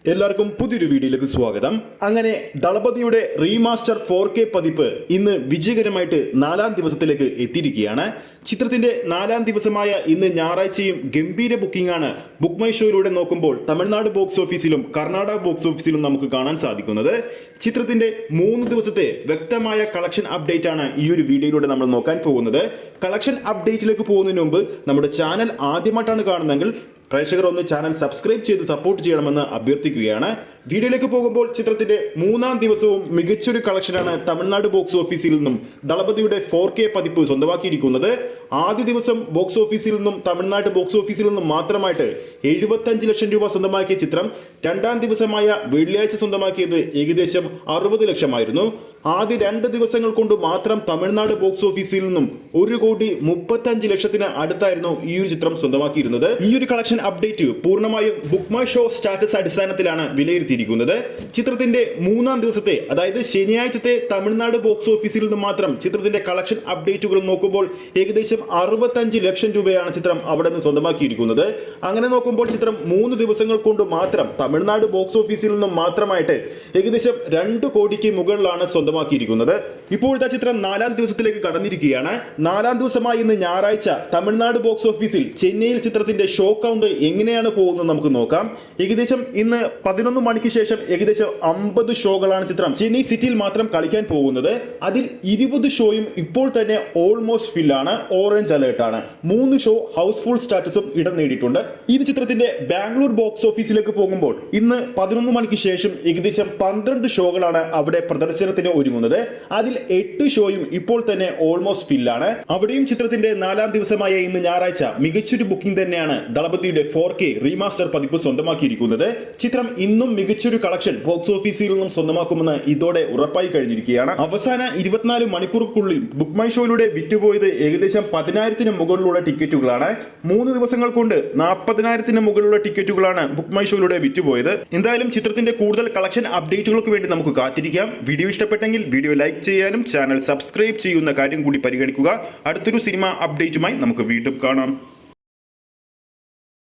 എല്ലാവർക്കും പുതിയൊരു വീഡിയോയിലേക്ക് സ്വാഗതം. അങ്ങനെ ദളപതിയുടെ റീമാസ്റ്റർ 4K പതിപ്പ് ഇന്ന് വിജയകരമായിട്ട് 4ാം ദിവസത്തിലേക്ക് എത്തിയിരിക്കുകയാണ്. ചിത്രത്തിന്റെ 4ാം ദിവസമായ ഇന്ന് ഞായറാഴ്ചയും ഗംഭീര ബുക്കിംഗ് ആണ് ബുക്ക് മൈ ഷോയിലൂടെ നോക്കുമ്പോൾ തമിഴ്നാട് ബോക്സ് ഓഫീസിലും കർണാടക ബോക്സ് ഓഫീസിലും നമുക്ക് കാണാൻ സാധിക്കുന്നത്. ചിത്രത്തിന്റെ 3 ദിവസത്തെ വ്യക്തമായ കളക്ഷൻ അപ്ഡേറ്റ് ആണ് ഈ ഒരു വീഡിയോയിലൂടെ നമ്മൾ നോക്കാൻ പോകുന്നത്. കളക്ഷൻ അപ്ഡേറ്റിലേക്ക് പോകുന്നതിന് മുമ്പ് നമ്മുടെ ചാനൽ ആദ്യമായിട്ടാണ് കാണുന്നതെങ്കിൽ പ്രേക്ഷകർ ഒന്ന് ചാനൽ സബ്സ്ക്രൈബ് ചെയ്ത് സപ്പോർട്ട് ചെയ്യണമെന്ന് അഭ്യർത്ഥിക്കുകയാണ്. വീഡിയോയിലേക്ക് പോകുമ്പോൾ ചിത്രത്തിന്റെ 3ാം ദിവസവും മികച്ചൊരു കളക്ഷനാണ് തമിഴ്നാട് ബോക്സ് ഓഫീസിൽ നിന്നും ദളപതിയുടെ 4K പതിപ്പ് സ്വന്തമാക്കിയിരിക്കുന്നത്. ആദ്യ ദിവസം ബോക്സ് ഓഫീസിൽ നിന്നും തമിഴ്നാട് ബോക്സ് ഓഫീസിൽ നിന്നും മാത്രമായിട്ട് 75 ലക്ഷം രൂപ സ്വന്തമാക്കിയ ചിത്രം 2ാം ദിവസമായ വെള്ളിയാഴ്ച സ്വന്തമാക്കിയത് ഏകദേശം 60 ലക്ഷമായിരുന്നു. ആദ്യ 2 ദിവസങ്ങൾ കൊണ്ട് മാത്രം തമിഴ്നാട് ബോക്സ് ഓഫീസിൽ നിന്നും 1,35 ലക്ഷത്തിന് അടുത്തായിരുന്നു ഈ ഒരു ചിത്രം സ്വന്തമാക്കിയിരുന്നത്. ഈ ഒരു കളക്ഷൻ അപ്ഡേറ്റ് പൂർണ്ണമായും ബുക്ക് മൈ ഷോ സ്റ്റാറ്റസ് അടിസ്ഥാനത്തിലാണ് വിലയിരുത്തിയിരിക്കുന്നത്. ചിത്രത്തിന്റെ 3ാം ദിവസത്തെ അതായത് ശനിയാഴ്ചത്തെ തമിഴ്നാട് ബോക്സ് ഓഫീസിൽ നിന്ന് മാത്രം ചിത്രത്തിന്റെ കളക്ഷൻ അപ്ഡേറ്റുകൾ നോക്കുമ്പോൾ ഏകദേശം 65 ലക്ഷം രൂപയാണ് ചിത്രം അവിടെ നിന്ന് സ്വന്തമാക്കിയിരിക്കുന്നത്. അങ്ങനെ നോക്കുമ്പോൾ ചിത്രം 3 ദിവസങ്ങൾ കൊണ്ട് മാത്രം തമിഴ്നാട് ബോക്സ് ഓഫീസിൽ നിന്നും മാത്രമായിട്ട് ഏകദേശം 2 കോടിക്ക് മുകളിലാണ് സ്വന്തമാക്കിയിരിക്കുന്നത്. ഇപ്പോഴത്തെ ചിത്രം 4ാം ദിവസത്തിലേക്ക് കടന്നിരിക്കുകയാണ്. 4ാം ദിവസമായി ഇന്ന് ഞായറാഴ്ച തമിഴ്നാട് ബോക്സ് ഓഫീസിൽ ചെന്നൈയിൽ ചിത്രത്തിന്റെ ഷോ കൗണ്ട് എങ്ങനെയാണ് പോകുന്നത് നമുക്ക് നോക്കാം. ഏകദേശം ഇന്ന് 11 മണിക്ക് ശേഷം ഏകദേശം 50 ഷോകളാണ് ചിത്രം ചെന്നൈ സിറ്റിയിൽ മാത്രം കളിക്കാൻ പോകുന്നത്. അതിൽ 20 ഷോയും ഇപ്പോൾ തന്നെ ഓൾമോസ്റ്റ് ഫില്ലാണ്, ഓറഞ്ച് അലേർട്ട് ആണ്. 3 ഷോ ഹൗസ്ഫുൾ സ്റ്റാറ്റസും ഇടം നേടിയിട്ടുണ്ട്. ഈ ചിത്രത്തിന്റെ ബാംഗ്ലൂർ ബോക്സ് ഓഫീസിലേക്ക് പോകുമ്പോൾ ഇന്ന് 11 മണിക്ക് ശേഷം ഏകദേശം 12 ഷോകളാണ് അവിടെ പ്രദർശനത്തിന് ഒരുങ്ങുന്നത്. അതിൽ 8 ഷോയും ഇപ്പോൾ തന്നെ ഓൾമോസ്റ്റ് ഫില്ലാണ്. അവിടെയും ചിത്രത്തിന്റെ 4ാം ദിവസമായ ഇന്ന് ഞായറാഴ്ച മികച്ചൊരു ബുക്കിംഗ് തന്നെയാണ് ദളപതിയുടെ 4K റീമാസ്റ്റർ പതിപ്പ് സ്വന്തമാക്കിയിരിക്കുന്നത്. ചിത്രം ഇന്നും മികച്ചൊരു കളക്ഷൻ ബോക്സ് ഓഫീസിൽ നിന്നും സ്വന്തമാക്കുമെന്ന് ഇതോടെ ഉറപ്പായി കഴിഞ്ഞിരിക്കുകയാണ്. അവസാന 24 മണിക്കൂറുകൾക്കുള്ളിൽ ബുക്ക് മൈ ഷോയിലൂടെ വിറ്റുപോയത് ഏകദേശം 10,000-ന് മുകളിലുള്ള ടിക്കറ്റുകളാണ്. 3 ദിവസങ്ങൾ കൊണ്ട് 40,000-ന് മുകളിലുള്ള ടിക്കറ്റുകളാണ് ബുക്ക് മൈ ഷോയിലൂടെ വിറ്റുപോയത്. എന്തായാലും ചിത്രത്തിന്റെ കൂടുതൽ കളക്ഷൻ അപ്ഡേറ്റുകൾക്ക് വേണ്ടി നമുക്ക് കാത്തിരിക്കാം. വീഡിയോ ഇഷ്ടപ്പെട്ടെങ്കിൽ വീഡിയോ ലൈക്ക് ചെയ്യാനും ചാനൽ സബ്സ്ക്രൈബ് ചെയ്യുന്ന കാര്യം കൂടി പരിഗണിക്കുക. അടുത്തൊരു സിനിമ അപ്ഡേറ്റുമായി നമുക്ക് വീണ്ടും കാണാം.